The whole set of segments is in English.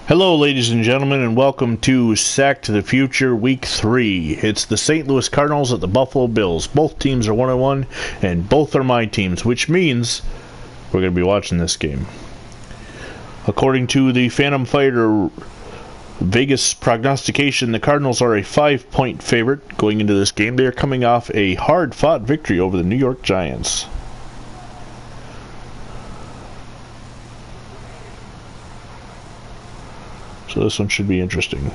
Hello, ladies and gentlemen, and welcome to Sack to the Future Week 3. It's the St. Louis Cardinals at the Buffalo Bills. Both teams are 1-1, and both are my teams, which means we're going to be watching this game. According to the Phantom Fighter Vegas prognostication, the Cardinals are a 5-point favorite going into this game. They are coming off a hard-fought victory over the New York Giants. So this one should be interesting.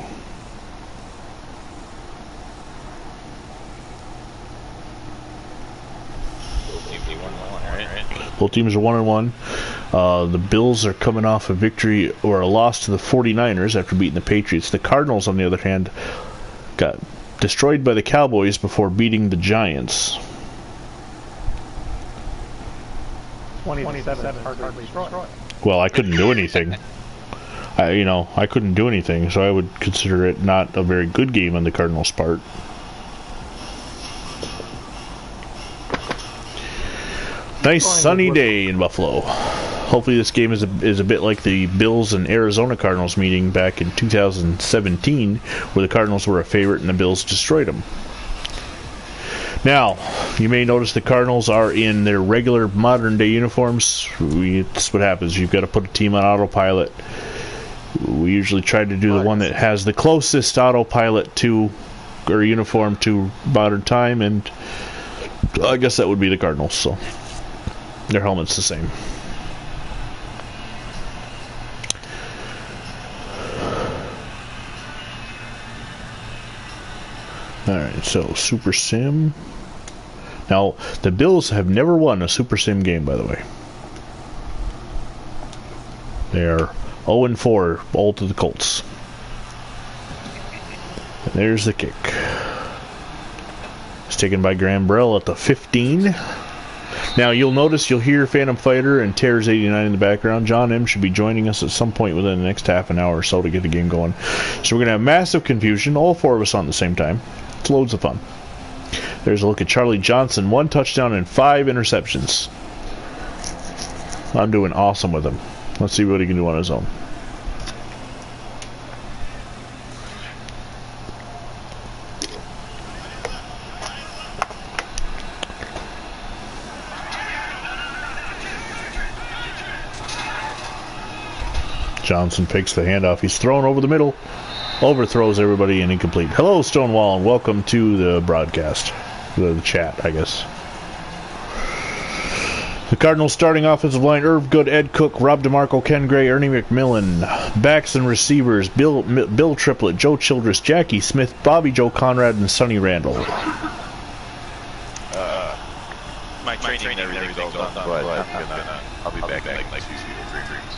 Both teams are 1-1. The Bills are coming off a victory or a loss to the 49ers after beating the Patriots. The Cardinals, on the other hand, got destroyed by the Cowboys before beating the Giants. 27 hard destroyed. Well, I couldn't do anything. I couldn't do anything, so I would consider it not a very good game on the Cardinals' part. Nice sunny day in Buffalo. Hopefully this game is a bit like the Bills and Arizona Cardinals meeting back in 2017, where the Cardinals were a favorite and the Bills destroyed them. Now, you may notice the Cardinals are in their regular modern-day uniforms. That's what happens. You've got to put a team on autopilot. We usually try to do the one that has the closest autopilot to, or uniform to, modern time, and I guess that would be the Cardinals, so their helmet's the same. Alright, so Super Sim. Now, the Bills have never won a Super Sim game, by the way. They're 0-4, all to the Colts. And there's the kick. It's taken by Graham Burrell at the 15. Now, you'll hear Phantom Fighter and Tears 89 in the background. John M. should be joining us at some point within the next half an hour or so to get the game going. So we're going to have massive confusion, all four of us on at the same time. It's loads of fun. There's a look at Charlie Johnson, 1 touchdown and 5 interceptions. I'm doing awesome with him. Let's see what he can do on his own. Johnson picks the handoff. He's thrown over the middle. Overthrows everybody and incomplete. Hello, Stonewall, and welcome to the broadcast. The chat, I guess. The Cardinals starting offensive line: Irv Good, Ed Cook, Rob DeMarco, Ken Gray, Ernie McMillan. Backs and receivers: Bill Triplett, Joe Childress, Jackie Smith, Bobby Joe Conrad, and Sonny Randall. My training and everything's all done, but I'll be back in like 2 or 3 weeks.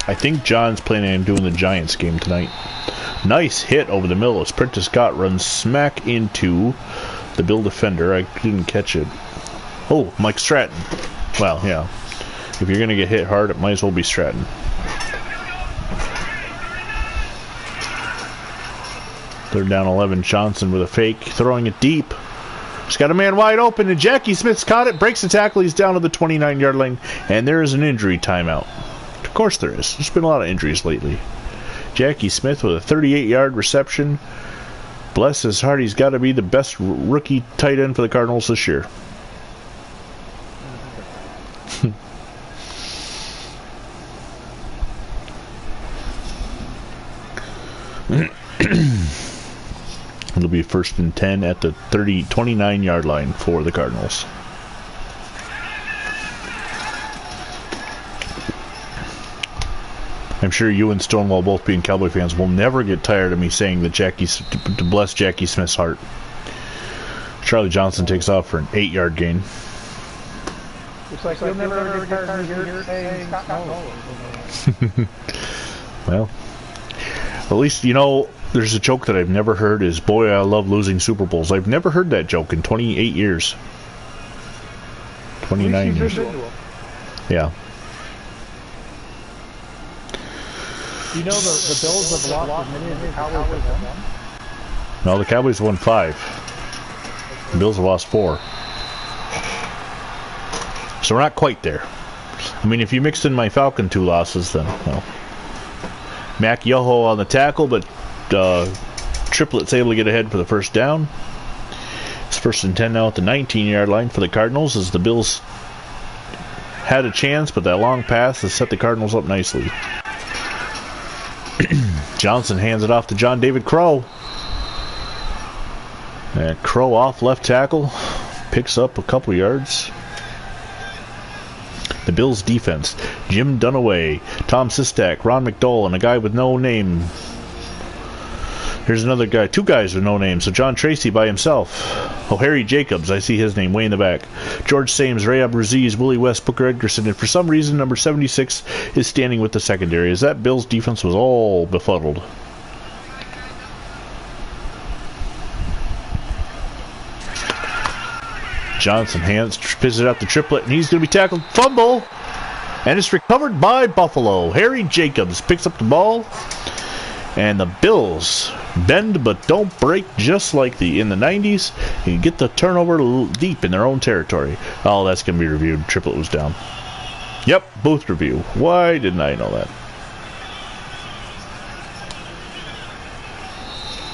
I think John's planning on doing the Giants game tonight. Nice hit over the middle as Prentice Scott runs smack into the Bill defender. I didn't catch it. Oh, Mike Stratton. Well, yeah. If you're going to get hit hard, it might as well be Stratton. Third down 11. Johnson with a fake, throwing it deep. He's got a man wide open, and Jackie Smith's caught it, breaks the tackle. He's down to the 29-yard line, and there is an injury timeout. Of course there is. There's been a lot of injuries lately. Jackie Smith with a 38-yard reception. Bless his heart, he's got to be the best rookie tight end for the Cardinals this year. It'll be 1st and 10 at the 29-yard line for the Cardinals. I'm sure you and Stonewall, both being Cowboy fans, will never get tired of me saying that to bless Jackie Smith's heart. Charlie Johnson takes off for an 8-yard gain. Looks like you'll never get tired of hearing saying Scott. Well, at least, there's a joke that I've never heard is, boy, I love losing Super Bowls. I've never heard that joke in 28 years. 29 years. Yeah. You know the Bills have lost as many as the Cowboys have won? No, the Cowboys won 5. The Bills have lost 4. So we're not quite there. I mean, if you mixed in my Falcon 2 losses, then, well. Mac Yoho on the tackle, but Triplett's able to get ahead for the first down. It's 1st and 10 now at the 19-yard line for the Cardinals as the Bills had a chance, but that long pass has set the Cardinals up nicely. Johnson hands it off to John David Crow. And Crow off left tackle. Picks up a couple yards. The Bills defense. Jim Dunaway, Tom Sistak, Ron McDowell, and a guy with no name. Here's another guy. 2 guys with no name. So John Tracy by himself. Oh, Harry Jacobs. I see his name way in the back. George Sames, Rayab Raziz, Willie West, Booker Edgerson. And for some reason, number 76 is standing with the secondary. As that Bills defense was all befuddled. Johnson spits it out to Triplett, and he's going to be tackled. Fumble! And it's recovered by Buffalo. Harry Jacobs picks up the ball. And the Bills bend but don't break, just like in the 90s. You get the turnover deep in their own territory. Oh, that's going to be reviewed. Triplett was down. Yep, booth review. Why didn't I know that?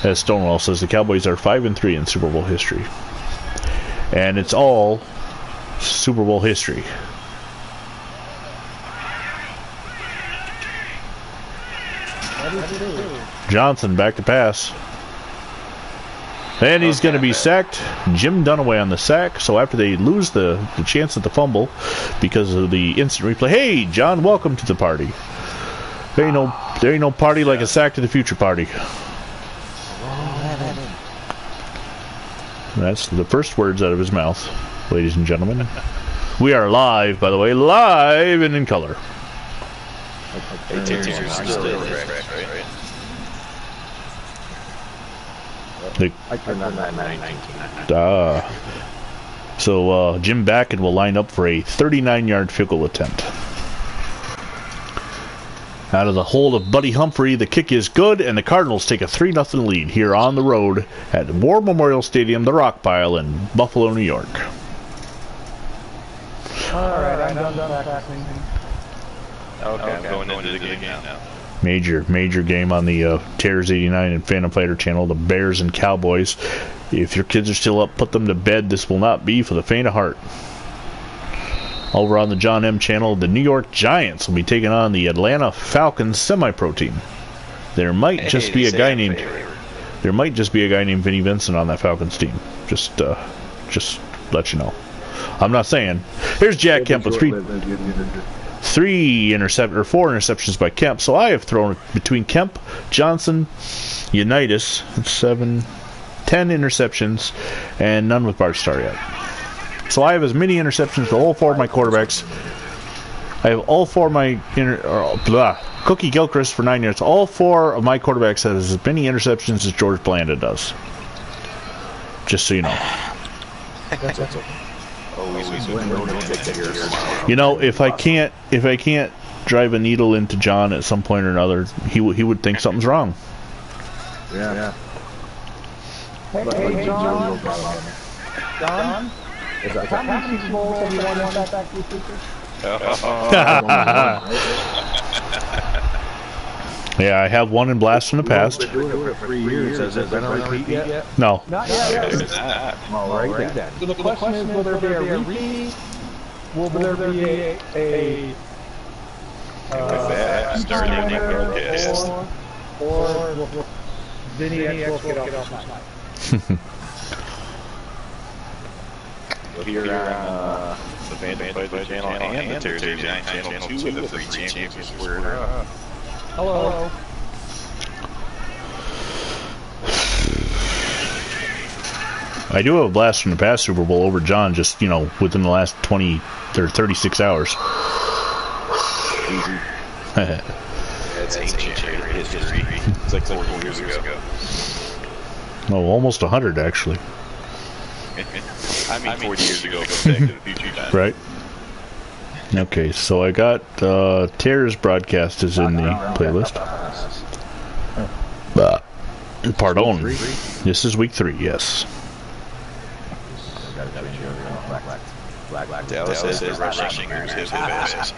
As Stonewall says, the Cowboys are 5-3 in Super Bowl history. And it's all Super Bowl history. Johnson back to pass. And he's going to be sacked. Jim Dunaway on the sack. So after they lose the chance at the fumble because of the instant replay. Hey, John, welcome to the party. There ain't no party like a sack to the future party. That's the first words out of his mouth, ladies and gentlemen. We are live, by the way, live and in color. So Jim Backen will line up for a 39-yard field goal attempt. Out of the hold of Buddy Humphrey, the kick is good, and the Cardinals take a 3-0 lead here on the road at War Memorial Stadium, the Rock Pile in Buffalo, New York. Alright, I'm done tackling. Okay, I'm going into the game now. Major game on the Terrors 89 and Phantom Fighter channel, the Bears and Cowboys. If your kids are still up, put them to bed. This will not be for the faint of heart. Over on the John M channel, the New York Giants will be taking on the Atlanta Falcons semi-pro team. There might just be a guy named Vinny Vincent on that Falcons team. Just let you know. I'm not saying. Here's Jack Kemp with 4 interceptions by Kemp. So I have thrown between Kemp, Johnson, Unitas, 10 interceptions, and none with Bart Starr yet. So I have as many interceptions to all 4 of my quarterbacks. I have all 4 of my Cookie Gilchrist for 9 yards. All 4 of my quarterbacks have as many interceptions as George Blanda does. Just so you know. You know, if I can't drive a needle into John at some point or another, he would think something's wrong. Yeah. Hey, John. John? How many Super Bowls have you won in that Yeah, I have one in blast from the past. Been doing it for 3 years. Has it been on repeat yet? No. Not yet. All right then. So the question is, will there be a repeat? Will there be a starting broadcast? Or will VinnyXWolf get off my Here on the Phantom Fighter channel and the Terrors 89 channel 2 of the Free Champions Square. Hello. I do have a blast from the past Super Bowl over John, just, within the last 20 or 36 hours. That's ancient history. It's like 40 years ago. Oh, almost 100, actually. I mean 40 years ago, but back to the future time. Right. Okay, so I got Terror's broadcast is in the playlist. Pardon. This is week 3, yes. Dallas says they're rushing his best.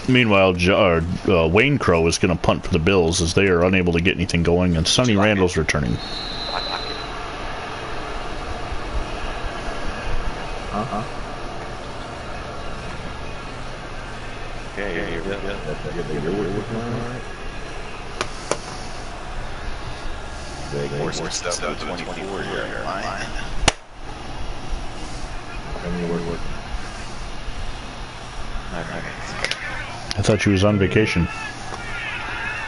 Meanwhile, Wayne Crow is going to punt for the Bills as they are unable to get anything going, and Sonny Randall's returning. More stuff to 24 here. I thought she was on vacation.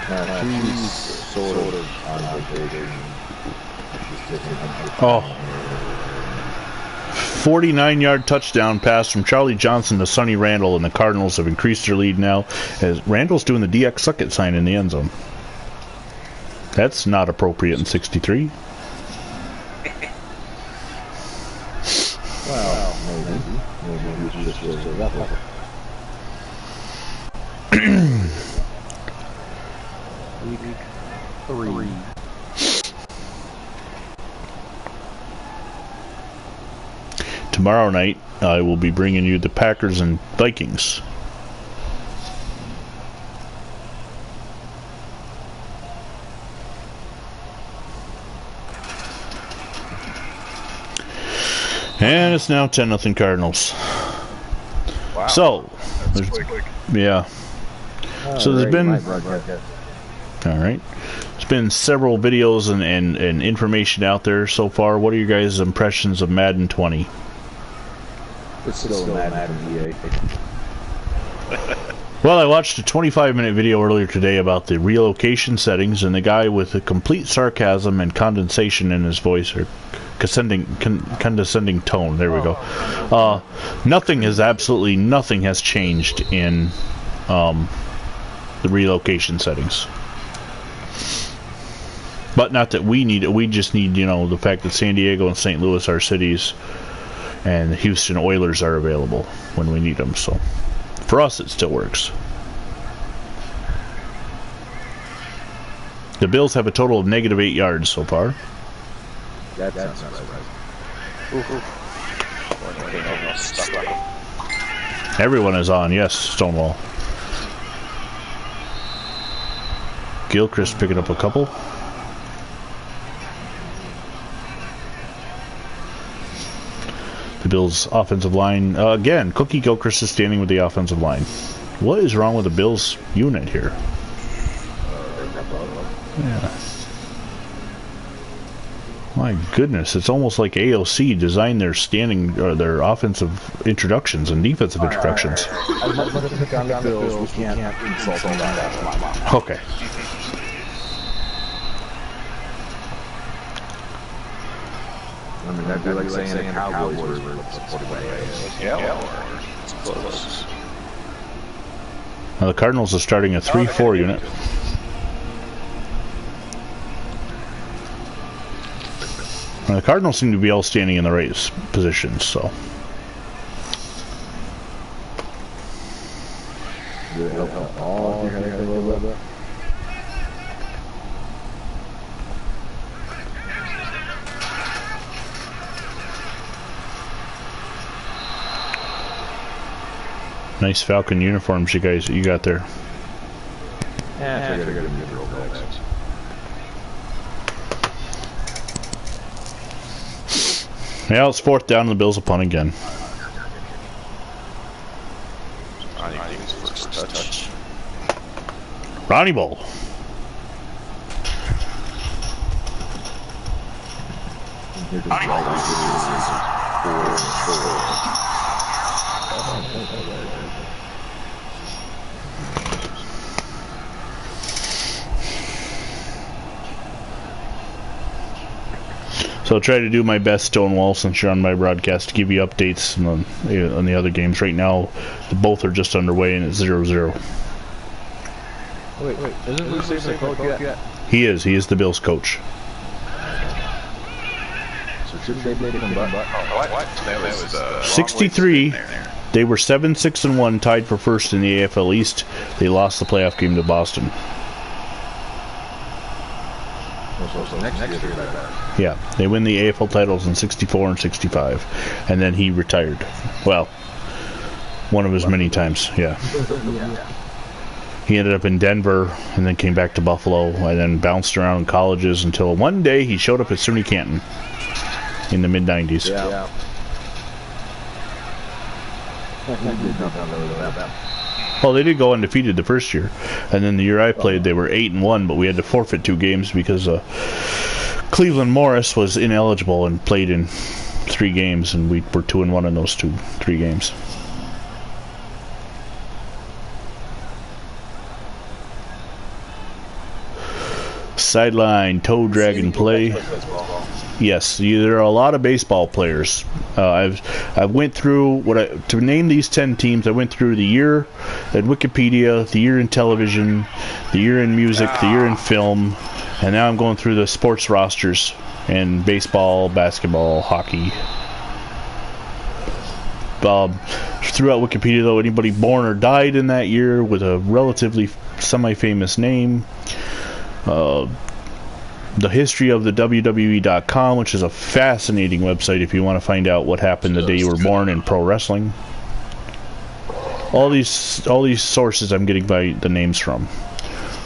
She's sort of on vacation. Oh. 49-yard touchdown pass from Charlie Johnson to Sonny Randall, and the Cardinals have increased their lead now as Randall's doing the DX Suckett sign in the end zone. That's not appropriate in 63. Well, maybe he just was a Week 3. Tomorrow night, I will be bringing you the Packers and Vikings. And it's now 10-0 Cardinals. Wow. So, yeah. So there's been... Alright. There's been several videos and information out there so far. What are your guys' impressions of Madden 20? It's still Madden EA. Well, I watched a 25-minute video earlier today about the relocation settings, and the guy with a complete sarcasm and condensation in his voice, or condescending tone, there we go. Absolutely nothing has changed in the relocation settings. But not that we need it, we just need, the fact that San Diego and St. Louis are cities, and the Houston Oilers are available when we need them, so... For us, it still works. The Bills have a total of -8 yards so far. That sounds right. Everyone is on, yes, Stonewall. Gilchrist picking up a couple. The Bills' offensive line, again, Cookie Gilchrist is standing with the offensive line. What is wrong with the Bills' unit here? Yeah. My goodness, it's almost like AOC designed their their offensive introductions and defensive introductions. Okay. I mean, that'd be like saying the Cowboys were supported by AOC. Yeah, it's close. Now the Cardinals are starting a 3-4 unit. Now the Cardinals seem to be all standing in the right positions, so. Nice Falcon uniforms you got there. Yeah, I figured it'd be real backs. Yeah, it's 4th down and the Bills will punt again. First touch. Ronnie Bull. So I'll try to do my best, Stonewall, since you're on my broadcast, to give you updates on the other games. Right now, both are just underway and it's 0-0. Wait, isn't Bruce the coach yet? He is the Bills coach. So shouldn't they make him back? What? That was 63. They were 7-6-1, tied for first in the AFL East. They lost the playoff game to Boston. next year they're better. Yeah, they win the AFL titles in 64 and 65, and then he retired. Well, one of his many times, yeah. He ended up in Denver, and then came back to Buffalo, and then bounced around colleges until one day he showed up at SUNY Canton in the mid-90s. Yeah. Well, they did go undefeated the first year, and then the year I played, they were 8-1, but we had to forfeit 2 games because Cleveland Morris was ineligible and played in 3 games, and we were 2-1 in those 3 games. Sideline toe dragon play. Yes, there are a lot of baseball players. I went through to name these 10 teams. I went through the year at Wikipedia, the year in television, the year in music, the year in film, and now I'm going through the sports rosters and baseball, basketball, hockey. Throughout Wikipedia, though, anybody born or died in that year with a relatively semi-famous name. The history of the WWE.com, which is a fascinating website if you want to find out what happened the day you were born in pro wrestling. All these sources I'm getting by the names from.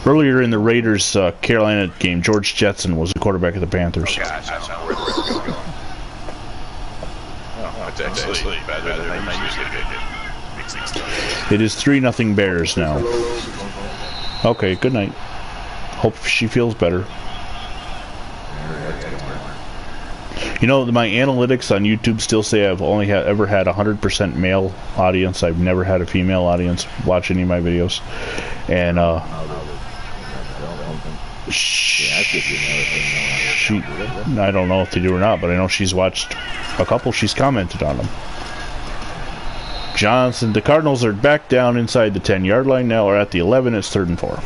Earlier in the Raiders Carolina game, George Jetson was the quarterback of the Panthers. Gosh, I don't know where this is going. Oh, it's actually better than I usually get. It is 3-0 Bears now. Okay, good night. Hope she feels better. You know, my analytics on YouTube still say I've only ever had 100% male audience. I've never had a female audience watch any of my videos. And I don't know if they do or not, but I know she's watched a couple. She's commented on them. Johnson, the Cardinals are back down inside the 10-yard line now, or at the 11. It's 3rd and 4.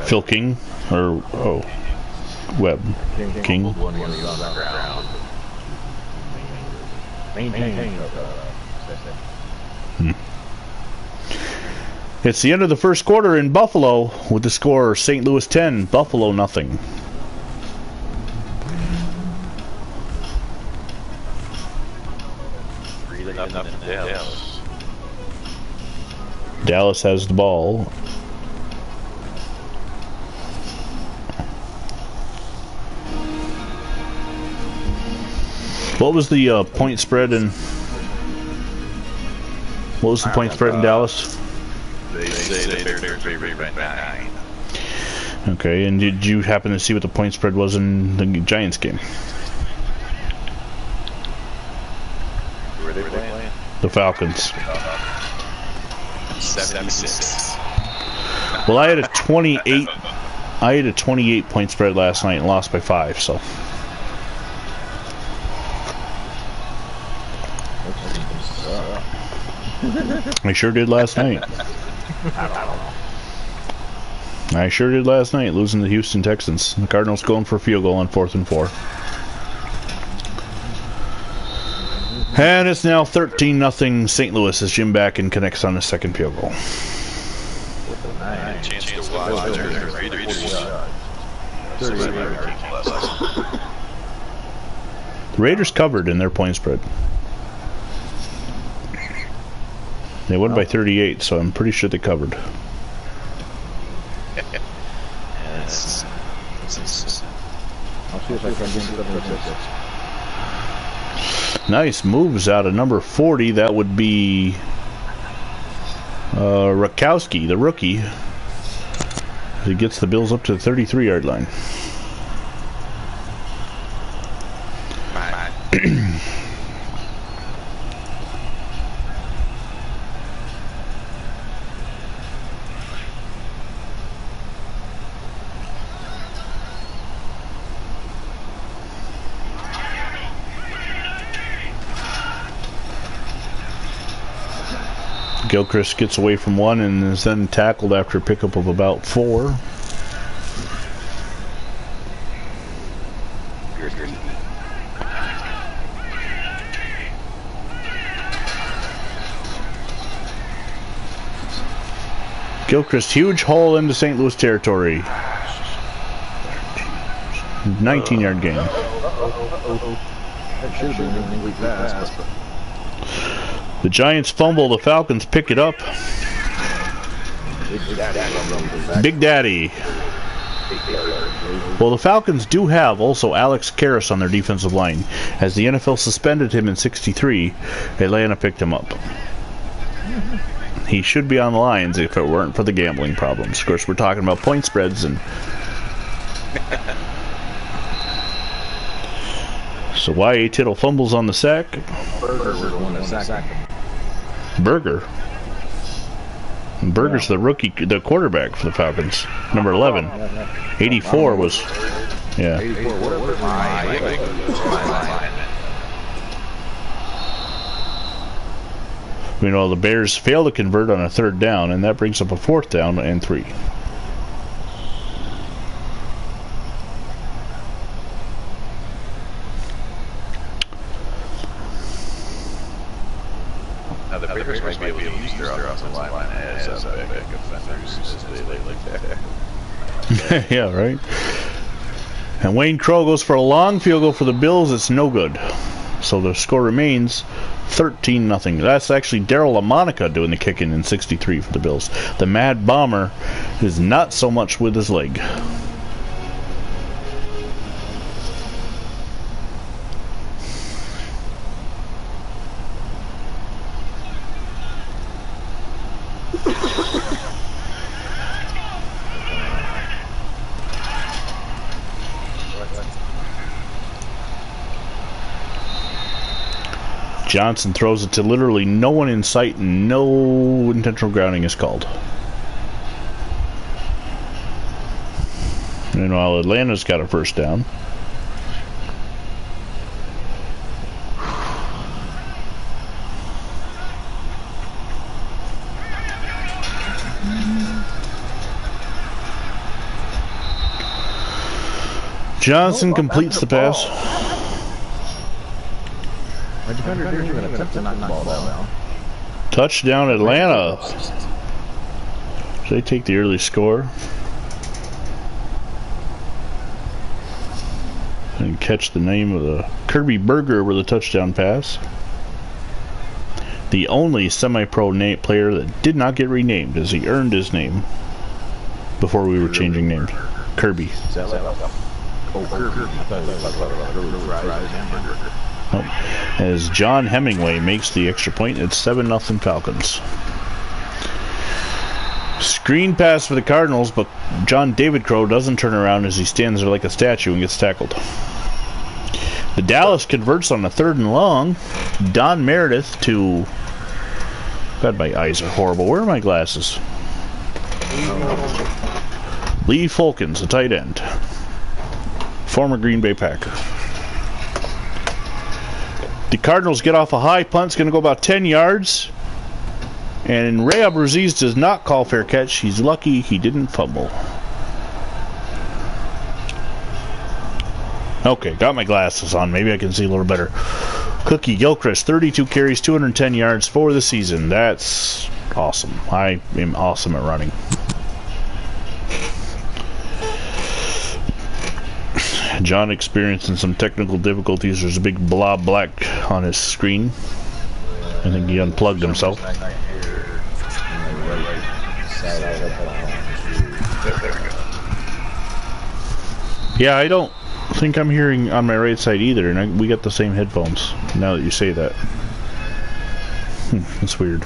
Phil King or Webb King. It's the end of the first quarter in Buffalo with the score St. Louis 10, Buffalo nothing. Dallas has the ball. What was the point spread in? What was the point spread in Dallas? They say they're favored by 9. Okay, and did you happen to see what the point spread was in the Giants game? Who are they playing? The Falcons. 76. Well, I had a 28. I had a 28 point spread last night and lost by 5. So. I sure did last night. I sure did last night, losing to the Houston Texans. The Cardinals going for a field goal on 4th and 4. And it's now 13-0 St. Louis as Jim Backen connects on the second field goal. The Raiders covered in their point spread. They won by 38, so I'm pretty sure they covered. I'll see if I can get the Nice moves out of number 40. That would be Rakowski, the rookie. He gets the Bills up to the 33-yard line. Gilchrist gets away from one and is then tackled after a pickup of about 4. Gilchrist, huge hole into St. Louis territory. 19-yard gain. That should have been an incomplete pass. The Giants fumble, the Falcons pick it up. Big Daddy. Well, the Falcons do have also Alex Karras on their defensive line. As the NFL suspended him in '63, Atlanta picked him up. He should be on the Lions if it weren't for the gambling problems. Of course, we're talking about point spreads and... So Y.A. Tittle fumbles on the sack. Berger. Berger's the rookie, the quarterback for the Falcons. Number 11. 84 was... Yeah. Meanwhile, the Bears fail to convert on a 3rd down, and that brings up a 4th down and 3. Now the Bears might be able to use their offensive line as backup defenders as they like that. Yeah, right. And Wayne Crow goes for a long field goal for the Bills. It's no good. So the score remains 13-0. That's actually Daryl LaMonica doing the kicking in '63 for the Bills. The Mad Bomber is not so much with his leg. Johnson throws it to literally no one in sight, and no intentional grounding is called. Meanwhile, Atlanta's got a 1st down. Johnson completes the pass. Touchdown Atlanta. So they take the early score. And catch the name of the Kirby Berger with a touchdown pass. The only semi-pro player that did not get renamed, as he earned his name before we were changing names. Kirby. As John Hemingway makes the extra point, it's 7-0 Falcons. Screen pass for the Cardinals, but John David Crow doesn't turn around as he stands there like a statue and gets tackled. The Dallas converts on a 3rd and long. Don Meredith to... God, my eyes are horrible. Where are my glasses? Lee Fulkins, the tight end. Former Green Bay Packer. The Cardinals get off a high punt. It's going to go about 10 yards. And Ray Abraziz does not call fair catch. He's lucky he didn't fumble. Okay, got my glasses on. Maybe I can see a little better. Cookie Gilchrist, 32 carries, 210 yards for the season. That's awesome. I am awesome at running. John experiencing some technical difficulties. There's a big blob black on his screen. I think he unplugged himself. Yeah, I don't think I'm hearing on my right side either, and we got the same headphones, now that you say that. That's weird.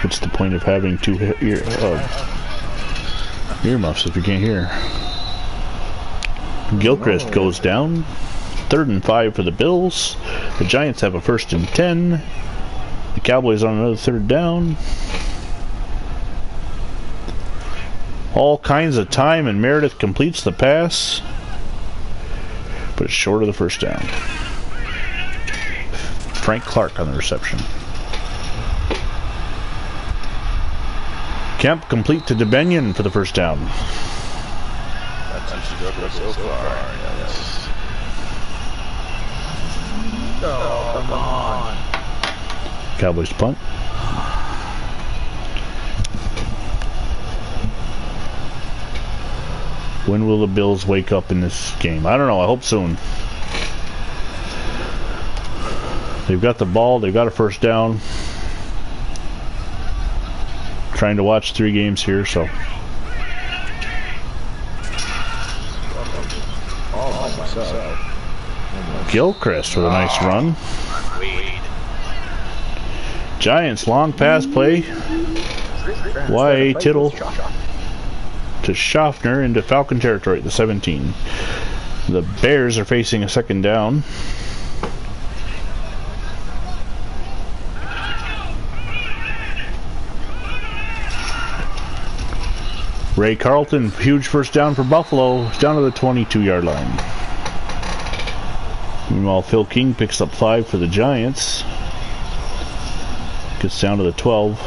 What's the point of having two earmuffs if you can't hear? Gilchrist goes down. 3rd and 5 for the Bills. The Giants have a 1st and 10. The Cowboys on another 3rd down. All kinds of time, and Meredith completes the pass, but it's short of the 1st down. Frank Clark on the reception. Kemp complete to DeBenyon for the 1st down. struggled so far. Oh, come on. Cowboys punt. When will the Bills wake up in this game? I don't know. I hope soon. They've got the ball. They've got a first down. Trying to watch 3 games here, so. Gilchrist with a nice run. Giants long pass play. Y.A. Tittle to Schaffner into Falcon territory at the 17. The Bears are facing a second down. Ray Carlton, huge first down for Buffalo. He's down to the 22-yard line. Meanwhile, Phil King picks up 5 for the Giants. Gets down to the 12.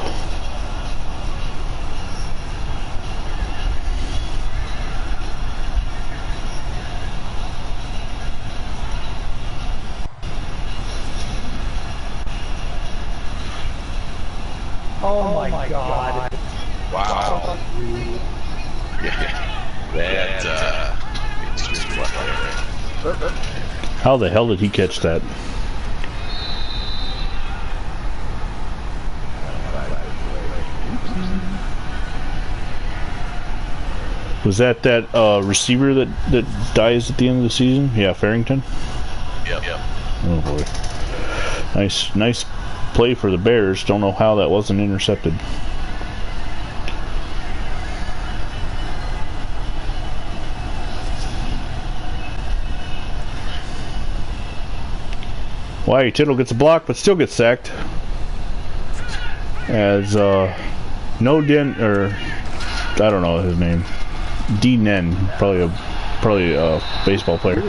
Oh my God. Wow. Yeah. How the hell did he catch that? Was that receiver that dies at the end of the season? Yeah, Farrington? Yep. Oh boy. Nice play for the Bears. Don't know how that wasn't intercepted. Y.A. Tittle gets a block, but still gets sacked. As I don't know his name. D. Nen, probably a baseball player.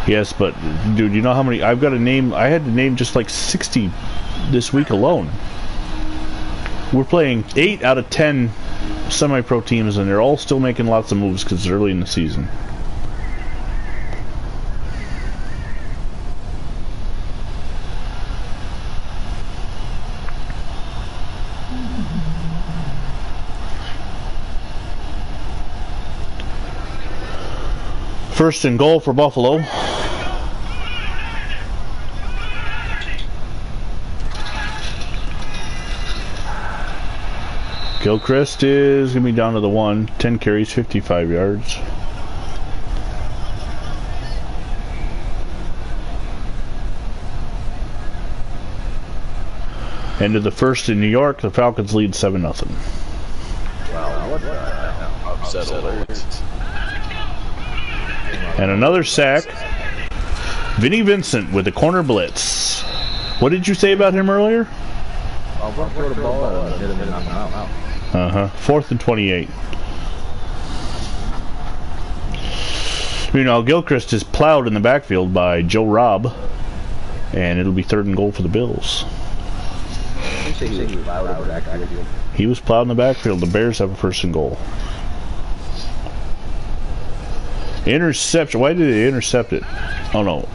Yes, but dude, you know how many? I've got to name. I had to name just like 60 this week alone. We're playing 8 out of 10 semi-pro teams, and they're all still making lots of moves because it's early in the season. First and goal for Buffalo. Gilchrist is going to be down to the 1. 10 carries, 55 yards. End of the first in New York. The Falcons lead 7-0. Wow, what the upset alert. And another sack. Vinny Vincent with the corner blitz. What did you say about him earlier? Throw the ball and hit him and knock him out. 4th and 28. Meanwhile, Gilchrist is plowed in the backfield by Joe Robb. And it'll be 3rd and goal for the Bills. He was plowed in the backfield. The Bears have a 1st and goal. Interception. Why did they intercept it? Oh no.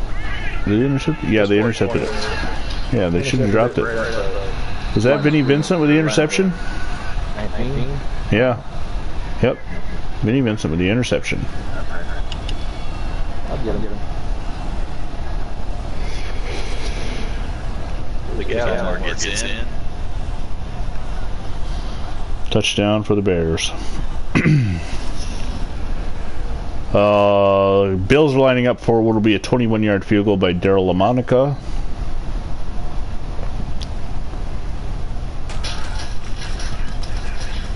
Did they intercept it? Yeah, they intercepted it. Yeah, they shouldn't have dropped it. Was that Vinny Vincent with the interception? 19? Yeah. Yep. Vinny Vincent with the interception. I'll get him. The Gallimore gets in. Touchdown for the Bears. Bills are lining up for what will be a 21-yard field goal by Daryl LaMonica.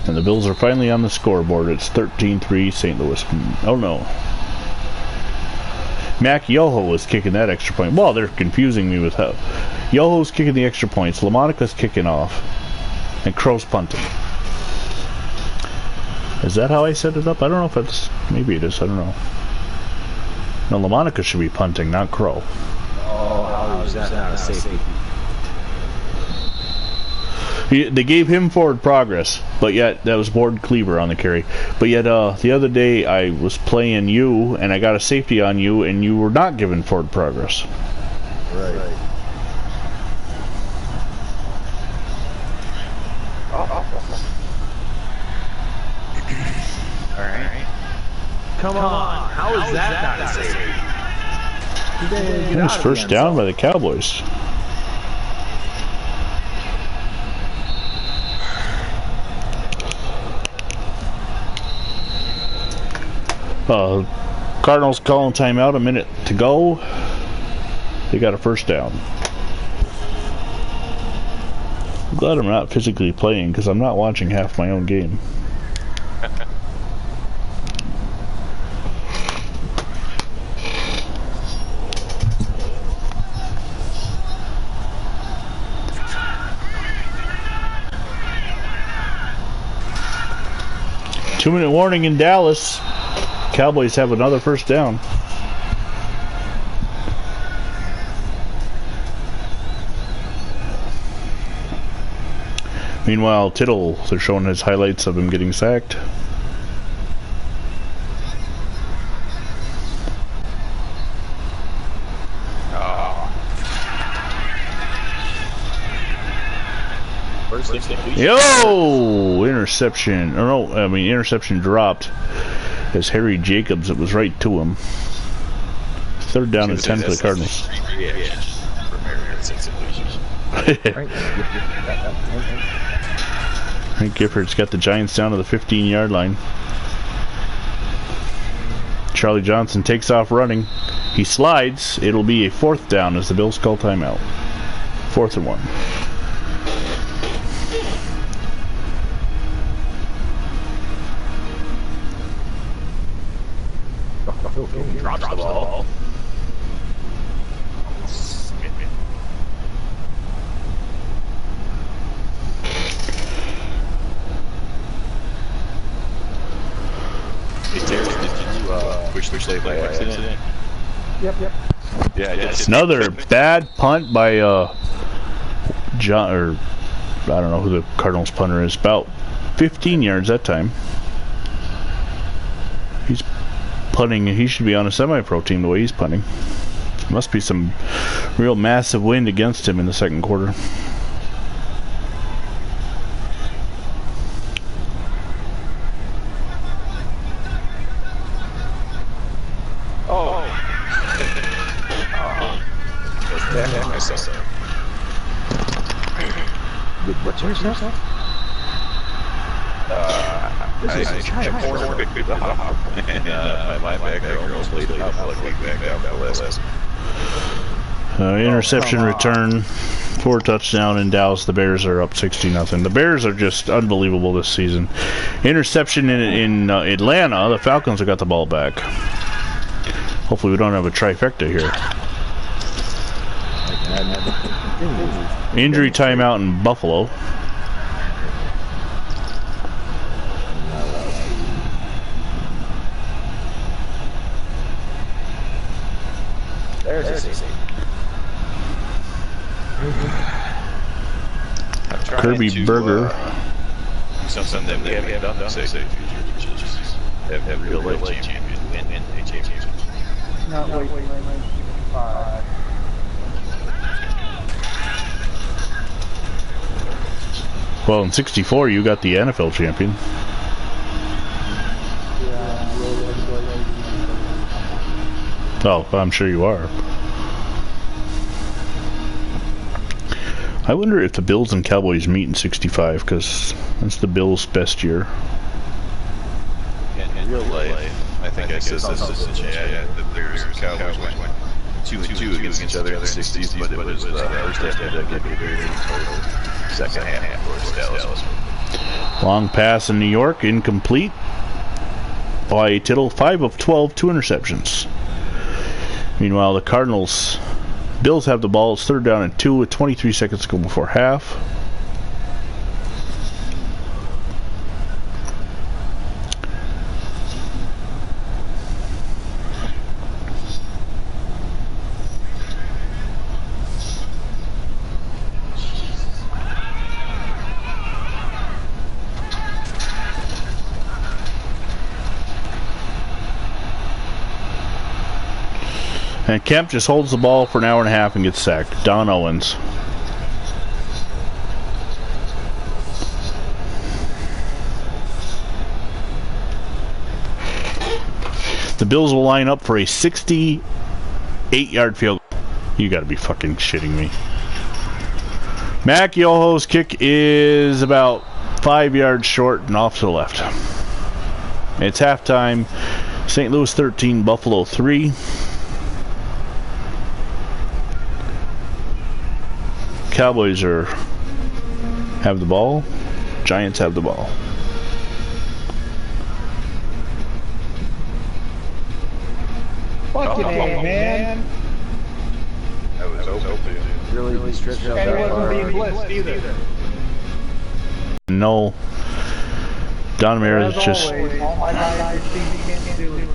And the Bills are finally on the scoreboard. It's 13-3 St. Louis. Oh no. Mac Yoho was kicking that extra point. Well, they're confusing me with how. Yoho's kicking the extra points. LaMonica's kicking off. And Crow's punting. Is that how I set it up? I don't know if it's... Maybe it is. I don't know. No, LaMonica should be punting, not Crow. Oh, how is that not a safety? They gave him forward progress, but yet that was Ward Cleaver on the carry. But yet the other day I was playing you, and I got a safety on you, and you were not given forward progress. Right. All right. Come on. How is that not a safety? It was first down by the Cowboys. Cardinals calling timeout, a minute to go. They got a first down. I'm glad I'm not physically playing because I'm not watching half my own game. Two-minute warning in Dallas. Cowboys have another first down. Meanwhile, Tittle, they're showing his highlights of him getting sacked. Yo! Interception. Or no, I mean, interception dropped. As Harry Jacobs, it was right to him. Third down and 10 for the Cardinals. Frank Gifford's got the Giants down to the 15-yard line. Charlie Johnson takes off running. He slides. It'll be a fourth down as the Bills call timeout. 4th and 1. Drops the ball. Push play by accident? Yep. Yeah. Another bad punt by John, or I don't know who the Cardinals punter is. About 15 yards that time. He's punting. He should be on a semi-pro team the way he's punting. Must be some real massive wind against him in the second quarter. What's yours now? I tried to pick the hop, and my linebacker almost laid it out like back down the last. Interception return, 4 touchdown in Dallas. The Bears are up 60-0. The Bears are just unbelievable this season. Interception in Atlanta. The Falcons have got the ball back. Hopefully we don't have a trifecta here. Injury timeout in Buffalo. Kirby Burger. Something that we haven't done to say have real life champion win a championship. Not wait. Well, in '64 you got the NFL champion. Oh, I'm sure you are. I wonder if the Bills and Cowboys meet in '65, because that's the Bills' best year. In real life, I think I said this in chat. The Bears and Cowboys went 2-2 against each other in the '60s, but it was the first half of the decade, second half, of course, Dallas. Long pass in New York, incomplete by Tittle. 5 of 12, 2 interceptions. Meanwhile, the Cardinals, Bills have the ball. It's 3rd down and 2 with 23 seconds to go before half. And Kemp just holds the ball for an hour and a half and gets sacked. Don Owens. The Bills will line up for a 68-yard field goal. You gotta be fucking shitting me. Mac Yoho's kick is about 5 yards short and off to the left. It's halftime. St. Louis 13, Buffalo 3. Cowboys have the ball. Giants have the ball. Fucking A, man. That was open. Really stretched out that far. Wasn't being blitzed either. No. Don Mara is just... Always, all my guys can't do it.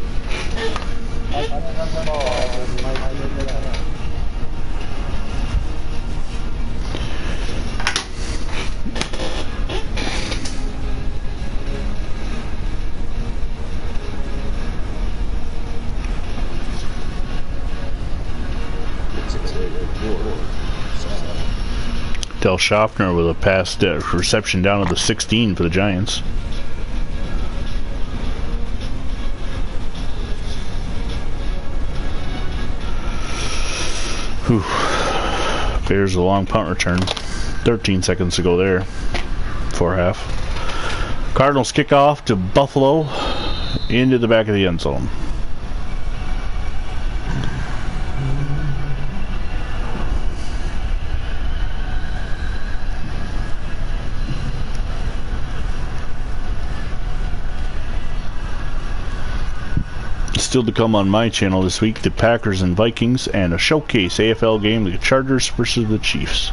Del Schaffner with a pass reception down to the 16 for the Giants. Whew. Bears a long punt return. 13 seconds to go there. For half. Cardinals kick off to Buffalo into the back of the end zone. Still to come on my channel this week, the Packers and Vikings, and a showcase AFL game, the Chargers versus the Chiefs.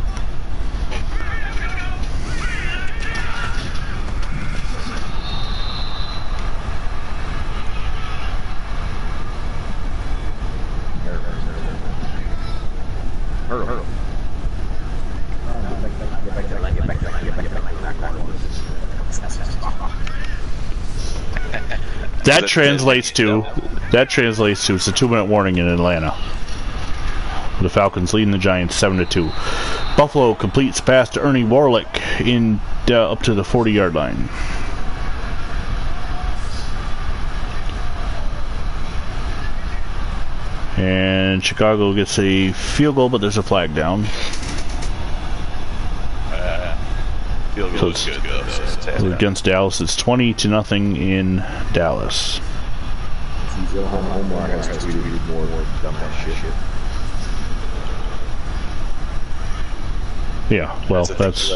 That translates to it's a 2-minute warning in Atlanta. The Falcons leading the Giants 7-2. Buffalo completes pass to Ernie Warlick in up to the 40-yard line. And Chicago gets a field goal, but there's a flag down. Field goal is good though. Against Dallas, it's 20-0 in Dallas. Yeah, well, that's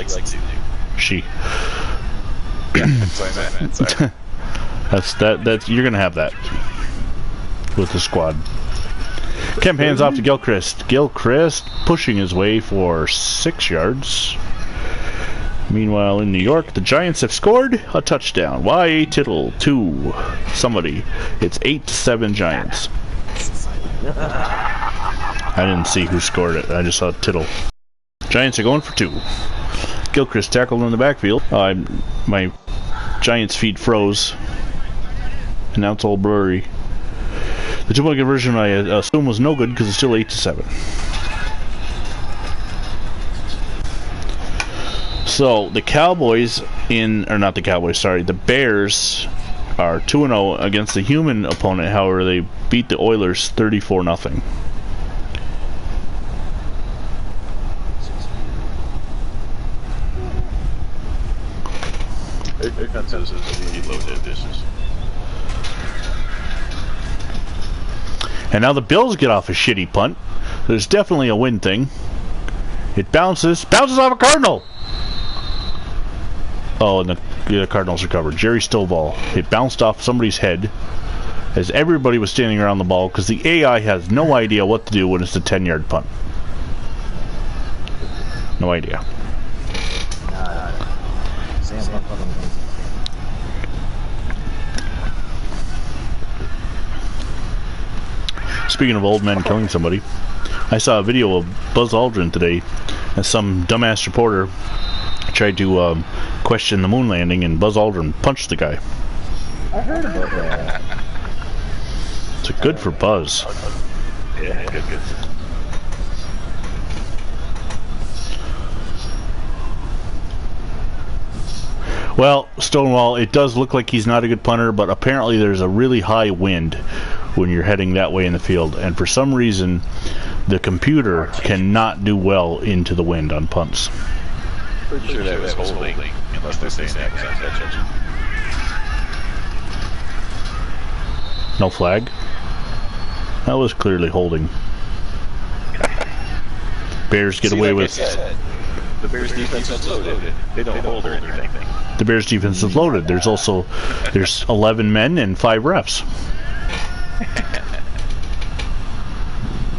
she. That's you're gonna have that with the squad. Kemp hands off to Gilchrist. Gilchrist pushing his way for 6 yards. Meanwhile, in New York, the Giants have scored a touchdown. Y.A. Tittle to somebody. It's 8-7 Giants. I didn't see who scored it. I just saw Tittle. Giants are going for 2. Gilchrist tackled in the backfield. My Giants feed froze. And now it's all blurry. The 2-point conversion I assume was no good because it's still 8-7. So the Cowboys the Bears are 2-0 against the human opponent. However, they beat the Oilers 34-0. And now the Bills get off a shitty punt. There's definitely a win thing. It bounces off a Cardinal. Oh, and the Cardinals recovered. Jerry Stovall. It bounced off somebody's head as everybody was standing around the ball because the AI has no idea what to do when it's a 10-yard punt. No idea. Speaking of old men killing somebody, I saw a video of Buzz Aldrin today as some dumbass reporter tried to question the moon landing, and Buzz Aldrin punched the guy. I heard about that. It's good for Buzz. Yeah, good. Well, Stonewall, it does look like he's not a good punter, but apparently there's a really high wind when you're heading that way in the field, and for some reason the computer cannot do well into the wind on punts. Pretty sure that was holding, unless they're saying that was catch. No flag. That was clearly holding. Bears get away with... The Bears defense is loaded. They don't hold or anything. The Bears defense is loaded. There's 11 men and 5 refs.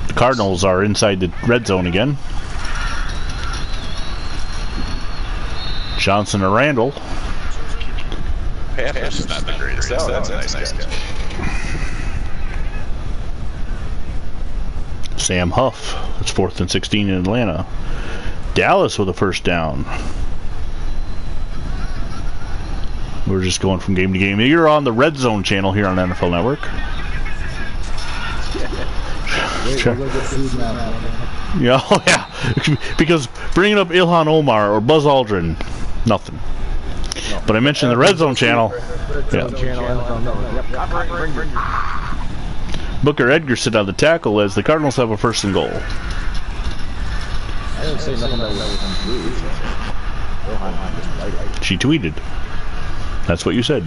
The Cardinals are inside the red zone again. Johnson or Randall. Pass is not the greatest. That's a nice catch. Sam Huff. It's 4th and 16 in Atlanta. Dallas with a first down. We're just going from game to game. You're on the Red Zone channel here on NFL Network. Yeah, oh yeah. Because bringing up Ilhan Omar or Buzz Aldrin, nothing. But I mentioned the Red Zone channel. Yeah. Booker Edgerson on the tackle as the Cardinals have a 1st and goal. I didn't say nothing that was untrue. She tweeted. That's what you said.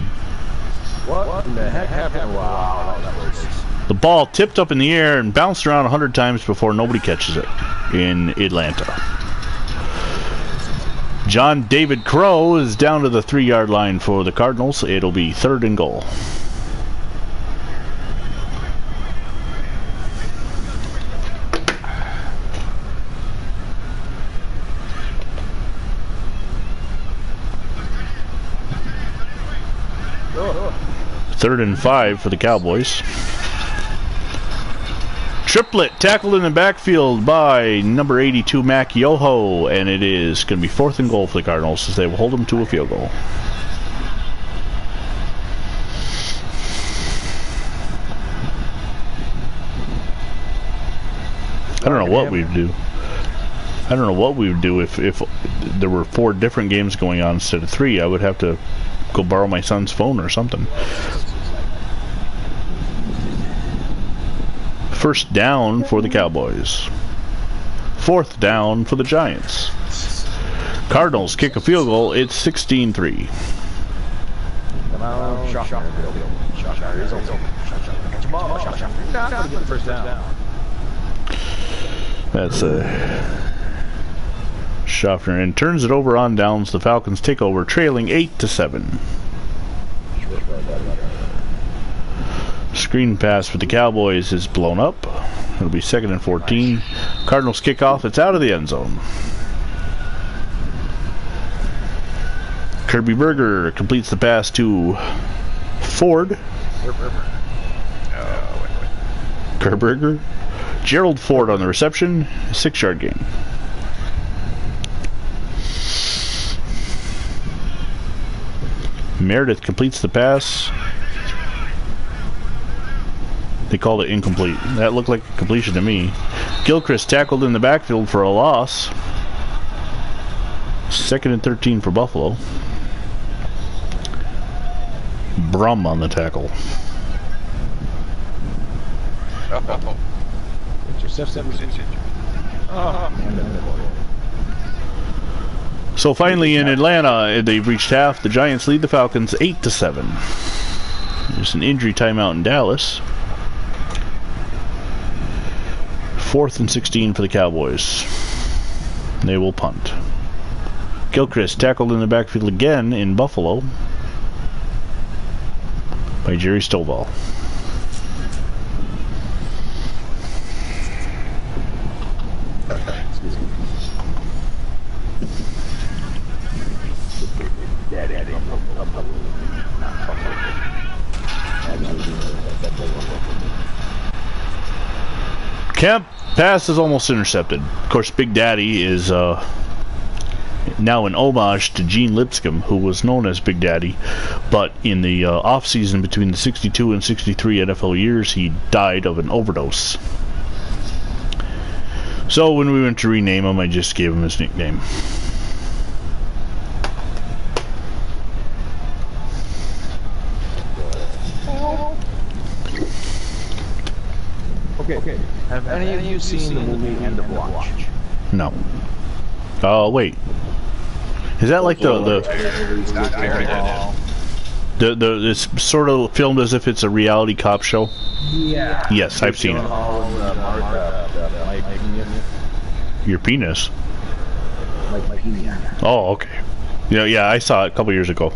What in the heck happened? Wow, that was... The ball tipped up in the air and bounced around 100 times before nobody catches it in Atlanta. John David Crow is down to the 3-yard line for the Cardinals. It'll be 3rd and goal. Third and 5 for the Cowboys. Triplet tackled in the backfield by number 82 Mac Yoho, and it is going to be 4th and goal for the Cardinals as they will hold them to a field goal. I don't know what we'd do. I don't know what we would do if there were 4 different games going on instead of 3. I would have to go borrow my son's phone or something. First down for the Cowboys. 4th down for the Giants. Cardinals kick a field goal. It's 16-3. Come on, first down. That's a Schaffner and turns it over on downs. The Falcons take over, trailing 8-7. Screen pass for the Cowboys is blown up. It'll be 2nd and 14. Cardinals kick off. It's out of the end zone. Kirby Berger completes the pass to Ford. Kerberger. Gerald Ford on the reception. 6-yard gain. Meredith completes the pass. They called it incomplete. That looked like a completion to me. Gilchrist tackled in the backfield for a loss. 2nd and 13 for Buffalo. Brum on the tackle. So finally in Atlanta, they've reached half. The Giants lead the Falcons 8-7. There's an injury timeout in Dallas. 4th and 16 for the Cowboys. They will punt. Gilchrist tackled in the backfield again in Buffalo by Jerry Stovall. Kemp pass is almost intercepted. Of course, Big Daddy is now an homage to Gene Lipscomb, who was known as Big Daddy, but in the offseason between the 62 and 63 NFL years, he died of an overdose. So when we went to rename him, I just gave him his nickname. Okay. Have any of you seen the movie End of Watch? No. Oh, wait. Is that like the it's sort of filmed as if it's a reality cop show? Yeah. Yes, I've seen it. Your penis? My penis. Oh, okay. Yeah, I saw it a couple years ago.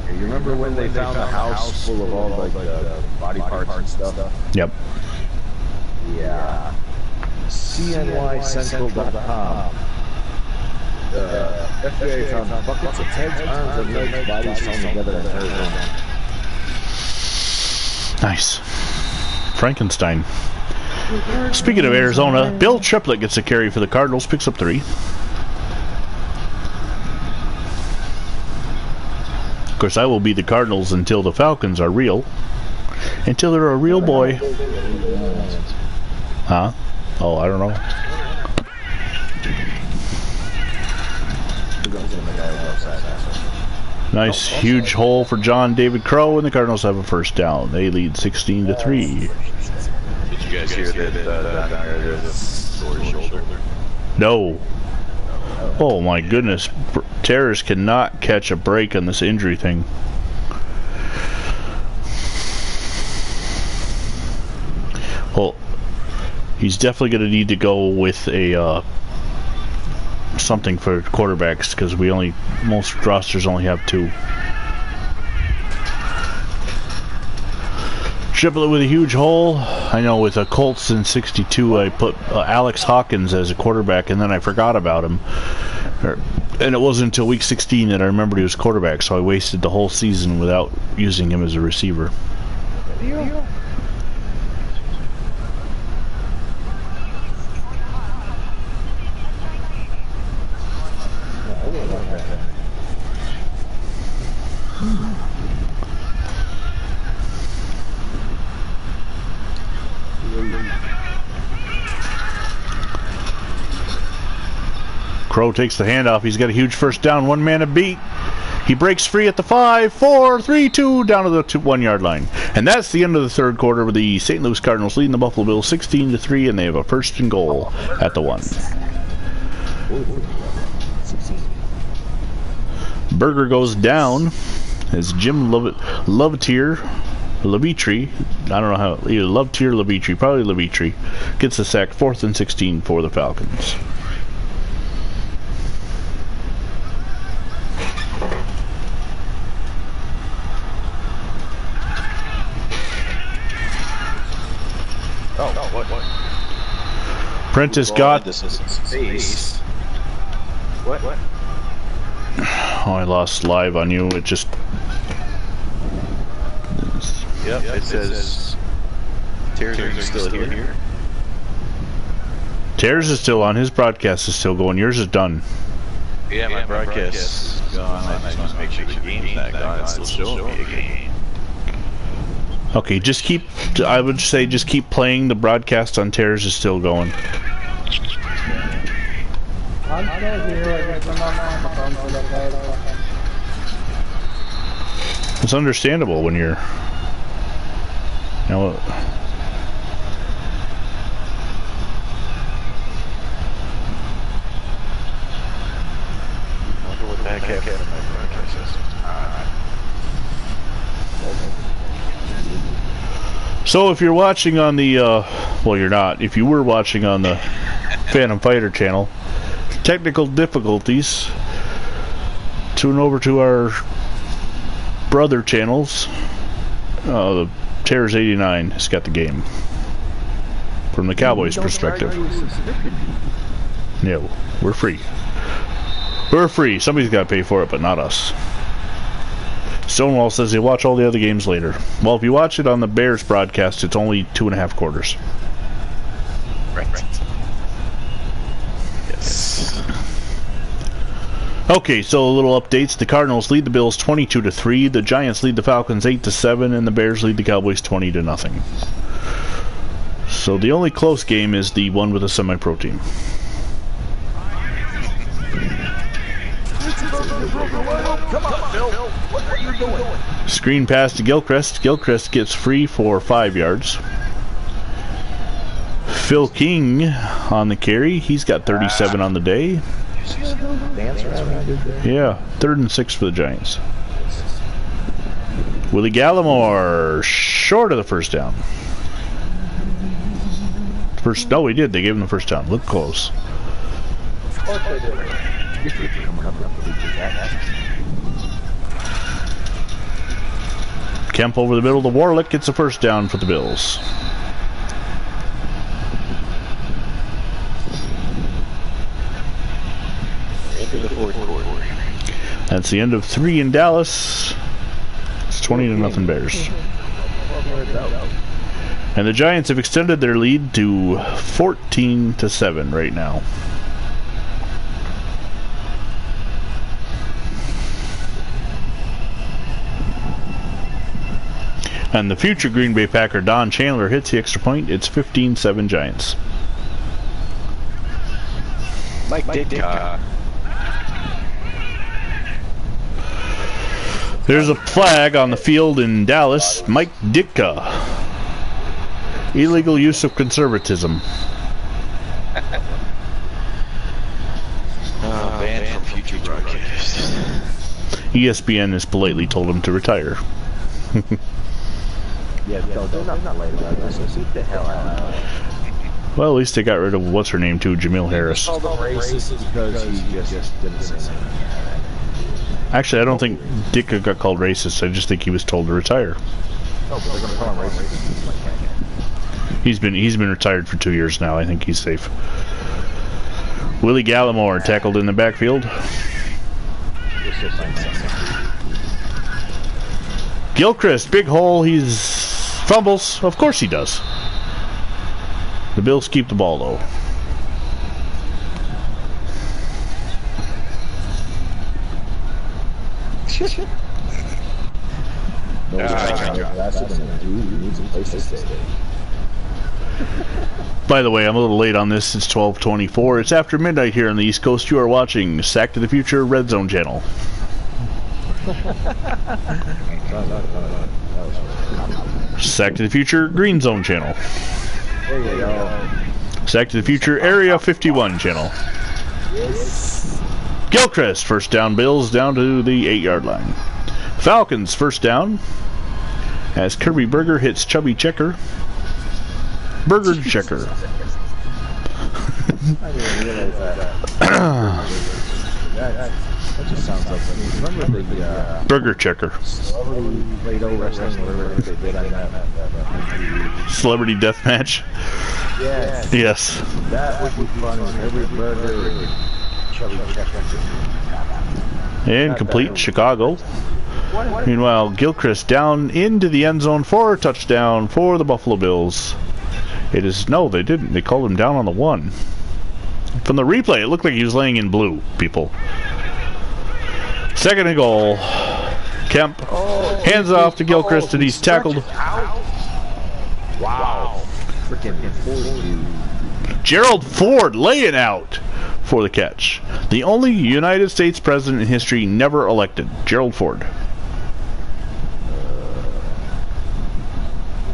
You remember when they found a house full of all like the body parts and stuff? Yep. Yeah. CNYCentral.com. FBI found buckets of heads, arms, and legs, bodies sewn together in Arizona. Nice. Frankenstein. Speaking of Arizona, Bill Triplett gets a carry for the Cardinals, picks up 3. Of course, I will be the Cardinals until the Falcons are real. Until they're a real boy. Huh? Oh, I don't know. Nice huge hole for John David Crow, and the Cardinals have a first down. They lead 16-3. Did you guys hear that down there sore shoulder? No. Oh my goodness. Terrors cannot catch a break on this injury thing. Well, he's definitely going to need to go with a something for quarterbacks, because most rosters only have 2. Triplett with a huge hole. I know with the Colts in 62 I put Alex Hawkins as a quarterback, and then I forgot about him. And it wasn't until week 16 that I remembered he was quarterback, so I wasted the whole season without using him as a receiver. Crow takes the handoff. He's got a huge first down. One man to beat. He breaks free at the 5, 4, 3, 2, down to the 1 yard line. And that's the end of the third quarter, with the St. Louis Cardinals leading the Buffalo Bills 16-3, and they have a first and goal at the 1. Berger goes down as Jim Levitri, I don't know how, either Levitri or Levitri, probably Levitri, gets the sack. 4th and 16 for the Falcons. What? Prentice got... This is space. What? Oh, I lost live on you. It just... Yep, it says... Tears are still here. Tears is still on. His broadcast is still going. Yours is done. Yeah, my broadcast is gone. I just want to make sure the game's not gone. It's still showing me a game. Okay, just keep... I would say just keep playing. The broadcast on Tears is still going. It's understandable when you're... Now, I wonder what the heck happened to my broadcast system. so if you're watching on the... well, you're not. If you were watching on the Phantom Fighter channel, technical difficulties. Tune over to our brother channels. The Terrors 89 has got the game from the Cowboys' perspective. No, we're free. We're free. Somebody's got to pay for it, but not us. Stonewall says he'll watch all the other games later. Well, if you watch it on the Bears broadcast, it's only 2.5 quarters. Right. Yes. Okay, so a little updates. The Cardinals lead the Bills 22-3. The Giants lead the Falcons 8-7, and the Bears lead the Cowboys 20-0. So So the only close game is the one with a semi-pro team. Come on, Phil. What are you doing? Screen pass to Gilchrist. Gilchrist gets free for 5 yards. Phil King on the carry. He's got 37 on the day. Yeah, 3rd and 6 for the Giants. Willie Gallimore short of the first down. No, he did. They gave him the first down. Look close. Kemp over the middle to Warlick gets a first down for the Bills. That's the end of 3 in Dallas. It's 20-0 Bears. And the Giants have extended their lead to 14-7 right now. And the future Green Bay Packer Don Chandler hits the extra point. It's 15-7 Giants. Mike Ditka. There's a flag on the field in Dallas. Mike Ditka. Illegal use of conservatism. Banned from future broadcasts. ESPN has politely told him to retire. Yeah, they're not late about this. Get the hell out. Well, at least they got rid of what's her name too, Jamil Harris. Called him racist because he just didn't say anything. Actually, I don't think Ditka got called racist. I just think he was told to retire. No, but they're gonna call him racist. He's been retired for 2 years now. I think he's safe. Willie Gallimore tackled in the backfield. Gilchrist, big hole. He's fumbles. Of course he does. The Bills keep the ball though. By the way, I'm a little late on this. It's 12:24. It's after midnight here on the East Coast. You are watching Sack to the Future Red Zone channel. Sack to the Future Green Zone channel. There you go. Sack to the Future Area 51 channel. Yes. Gilchrist, first down Bills down to the 8-yard line. Falcons first down as Kirby Burger hits Chubby Checker. Burger Checker. I didn't realize that. That just sounds like remember the Burger Checker. celebrity Play-Doh wrestling, whatever they did on that. Celebrity death match. Yes. Yes. That would be fun on every burger and chubby checker. Incomplete, Chicago. Meanwhile, Gilchrist down into the end zone for a touchdown for the Buffalo Bills. It is, no, they didn't. They called him down on the 1. From the replay, it looked like he was laying in blue, people. 2nd and goal. Kemp hands off to Gilchrist, and he's tackled. Wow. Freaking Gerald Ford laying out for the catch. The only United States president in history never elected, Gerald Ford.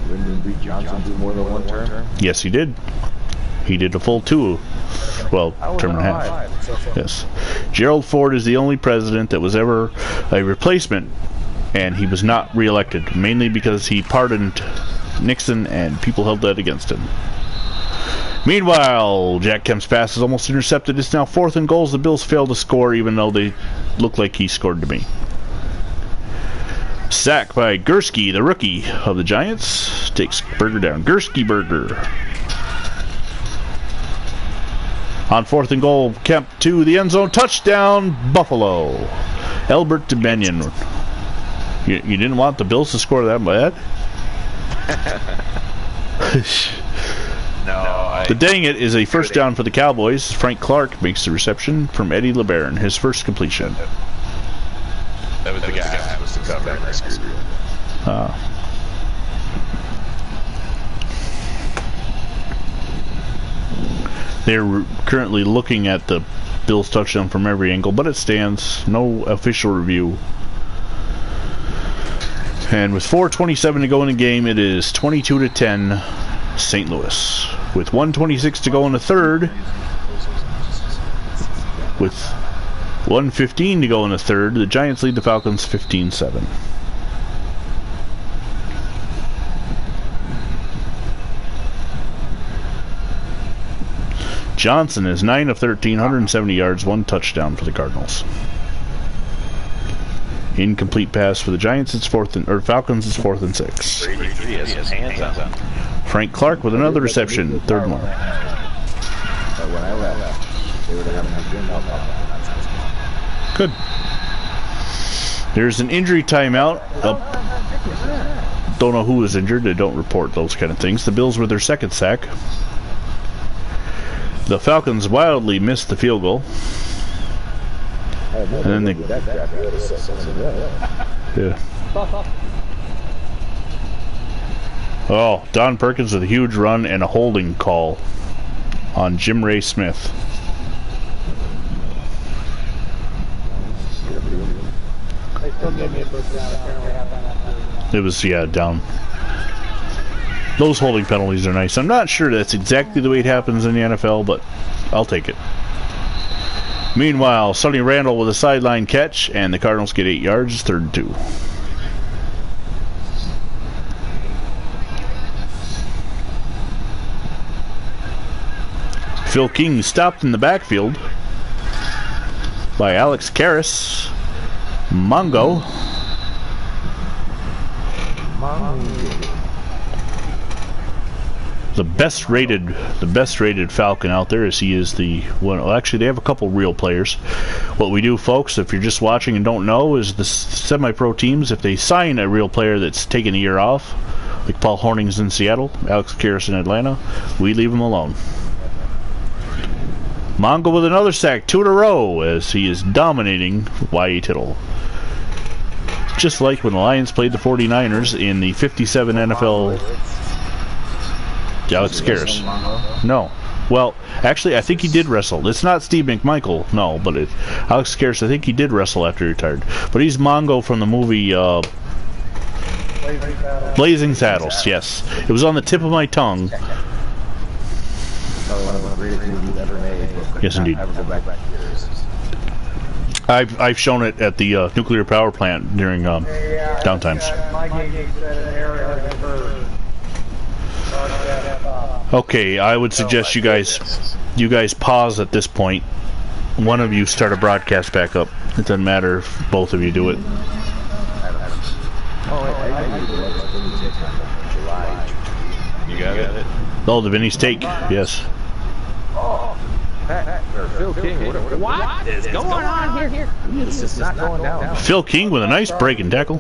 Lyndon B. Johnson do more than one term? Yes, he did. He did a full 2. Well, term and a half. Yes. Gerald Ford is the only president that was ever a replacement, and he was not reelected, mainly because he pardoned Nixon and people held that against him. Meanwhile, Jack Kemp's pass is almost intercepted. It's now 4th and goals. The Bills failed to score, even though they look like he scored to me. Sack by Gursky, the rookie of the Giants. Takes Burger down. Gursky Burger. On 4th and goal, Kemp to the end zone. Touchdown, Buffalo. Elbert to Benyon. You didn't want the Bills to score that bad? The dang it is a first down for the Cowboys. Frank Clark makes the reception from Eddie LeBaron, his first completion. That was the guy who was supposed to come back and screw you. They're currently looking at the Bills touchdown from every angle, but it stands. No official review. And with 4:27 to go in the game, it is 22-10 St. Louis. With 1:26 to go in the third, with 1:15 to go in the third, the Giants lead the Falcons 15-7. Johnson is 9 of 13, 170 yards, 1 touchdown for the Cardinals. Incomplete pass for the Giants. It's Falcons. It's 4th and 6. Frank Clark with another reception, 3rd one. Good. There's an injury timeout. Don't know who was injured. They don't report those kind of things. The Bills with their 2nd sack. The Falcons wildly missed the field goal. And then they... Yeah. Oh, Don Perkins with a huge run and a holding call on Jim Ray Smith. It was, yeah, down. Those holding penalties are nice. I'm not sure that's exactly the way it happens in the NFL, but I'll take it. Meanwhile, Sonny Randall with a sideline catch, and the Cardinals get 8 yards, 3rd and 2. Phil King stopped in the backfield by Alex Karras. Mongo. The best rated Falcon out there, as he is the one. Well, actually, they have a couple real players. What we do, folks, if you're just watching and don't know, is the semi-pro teams, if they sign a real player that's taken a year off, like Paul Horning's in Seattle, Alex Karras in Atlanta, we leave him alone. Mongo with another sack, 2 in a row, as he is dominating Y.A. Tittle. Just like when the Lions played the 49ers in the 57 NFL... Alex Karras. No. Well, actually, I think he did wrestle. It's not Steve McMichael, no, but Alex Karras, I think he did wrestle after he retired. But he's Mongo from the movie Blazing Saddles, yes. It was on the tip of my tongue. Yes, indeed. I've shown it at the nuclear power plant during downtimes. Okay, I would suggest you guys pause at this point. One of you start a broadcast back up. It doesn't matter if both of you do it. You got it? Oh, the Vinny's take, yes. Phil King, what is going on here? It's just not going down. Phil King with a nice breaking tackle.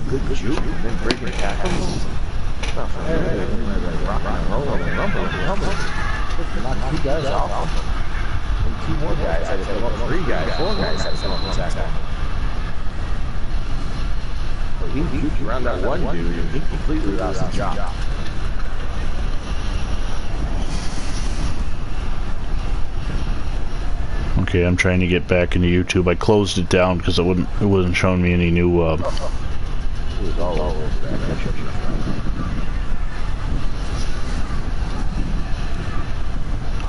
Good juke, and then breaking tackles. Knock 2 guys off. And 2 more guys had to come up. 3 guys, 4 guys had to come up and tackle. He around that one dude, and he completely lost his job. Okay, I'm trying to get back into YouTube. I closed it down because it wasn't showing me any new. It was all over.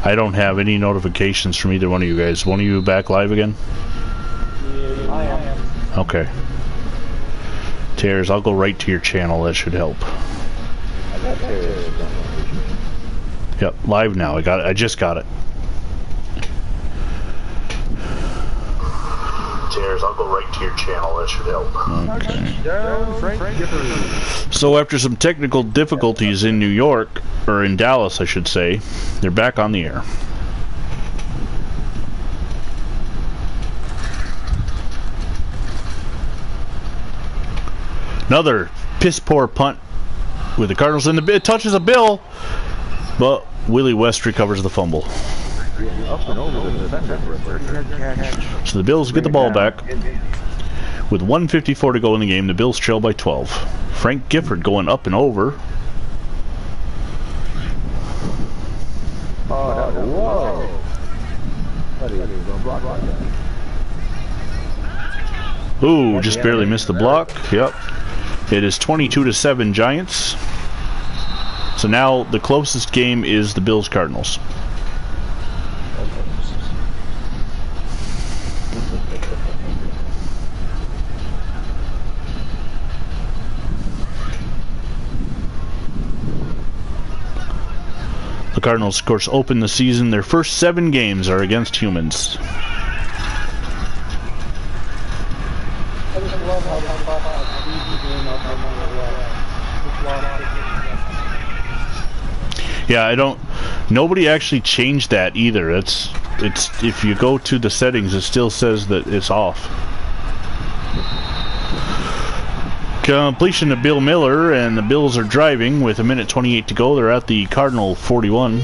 I don't have any notifications from either one of you guys. One of you back live again? I am. Okay. Tears, I'll go right to your channel. That should help. Yep, live now. I got it. I just got it. Tears, I'll go right to your channel. That should help. Okay. So after some technical difficulties in New York, or in Dallas, I should say, they're back on the air. Another piss-poor punt with the Cardinals in the... It touches a bill, but Willie West recovers the fumble. So the Bills get the ball back. With 1:54 to go in the game, the Bills trail by 12. Frank Gifford going up and over. Whoa. Buddy, don't block like that. Ooh, just barely missed the block. Yep. It is 22-7 Giants. So now the closest game is the Bills-Cardinals. The Cardinals, of course, open the season. Their first 7 games are against humans. Yeah, nobody actually changed that either. It's if you go to the settings, it still says that it's off. Completion to Bill Miller, and the Bills are driving with 1:28 to go. They're at the Cardinal 41.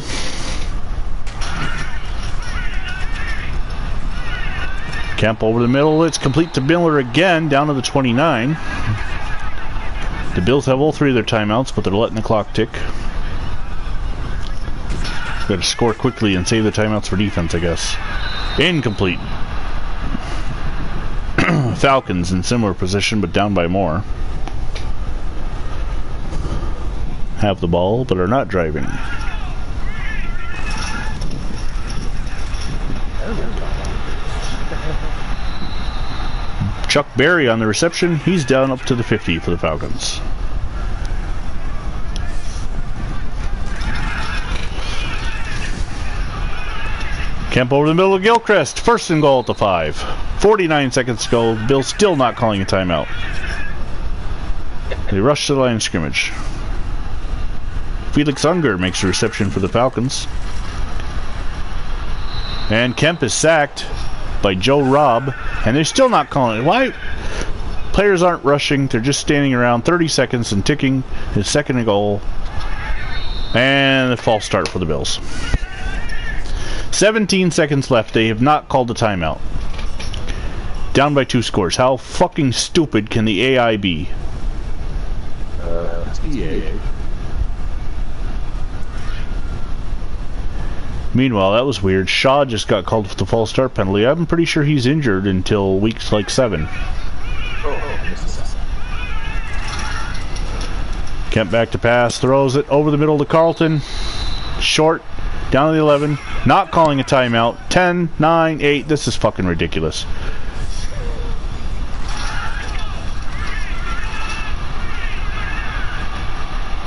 Kemp over the middle. It's complete to Miller again, down to the 29. The Bills have all 3 of their timeouts, but they're letting the clock tick. Got to score quickly and save the timeouts for defense, I guess. Incomplete. Falcons in similar position, but down by more. Have the ball, but are not driving. Chuck Berry on the reception. He's down up to the 50 for the Falcons. Kemp over the middle of Gilchrist. First and goal at the 5. 49 seconds to go. Bills still not calling a timeout. They rush to the line of scrimmage. Felix Unger makes a reception for the Falcons. And Kemp is sacked by Joe Robb. And they're still not calling it. Why? Players aren't rushing. They're just standing around. 30 seconds and ticking. His second and goal. And a false start for the Bills. 17 seconds left. They have not called a timeout. Down by 2 scores. How fucking stupid can the AI be? EA. Meanwhile, that was weird. Shaw just got called with the false start penalty. I'm pretty sure he's injured until weeks like 7. Kemp back to pass. Throws it over the middle to Carlton. Short. Down to the 11. Not calling a timeout. 10, 9, 8. This is fucking ridiculous.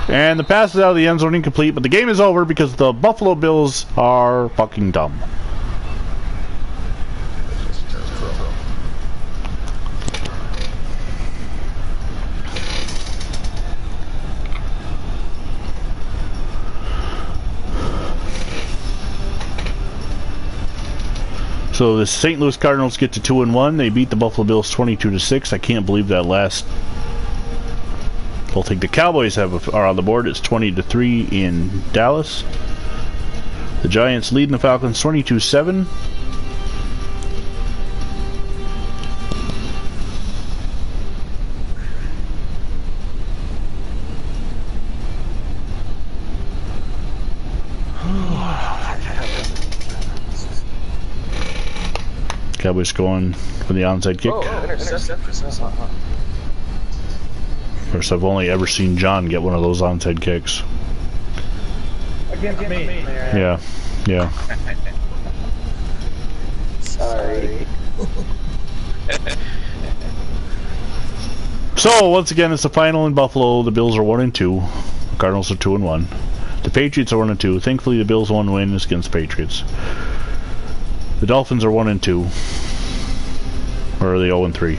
And the pass is out of the end zone, incomplete, but the game is over because the Buffalo Bills are fucking dumb. So the St. Louis Cardinals get to 2-1. They beat the Buffalo Bills 22-6. I can't believe that last. I'll think the Cowboys are on the board. It's 20-3 in Dallas. The Giants leading the Falcons 22-7. Cowboys going for the onside kick. Of course, I've only ever seen John get one of those onside kicks. Against me. Yeah, yeah. Sorry. So once again, it's the final in Buffalo. The Bills are 1-2. The Cardinals are 2-1. The Patriots are 1-2. Thankfully, the Bills' one win is against the Patriots. The Dolphins are 1-2. Or are they 0-3?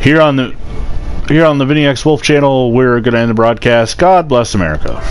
Here on the VinnyXWolf channel, we're going to end the broadcast. God bless America.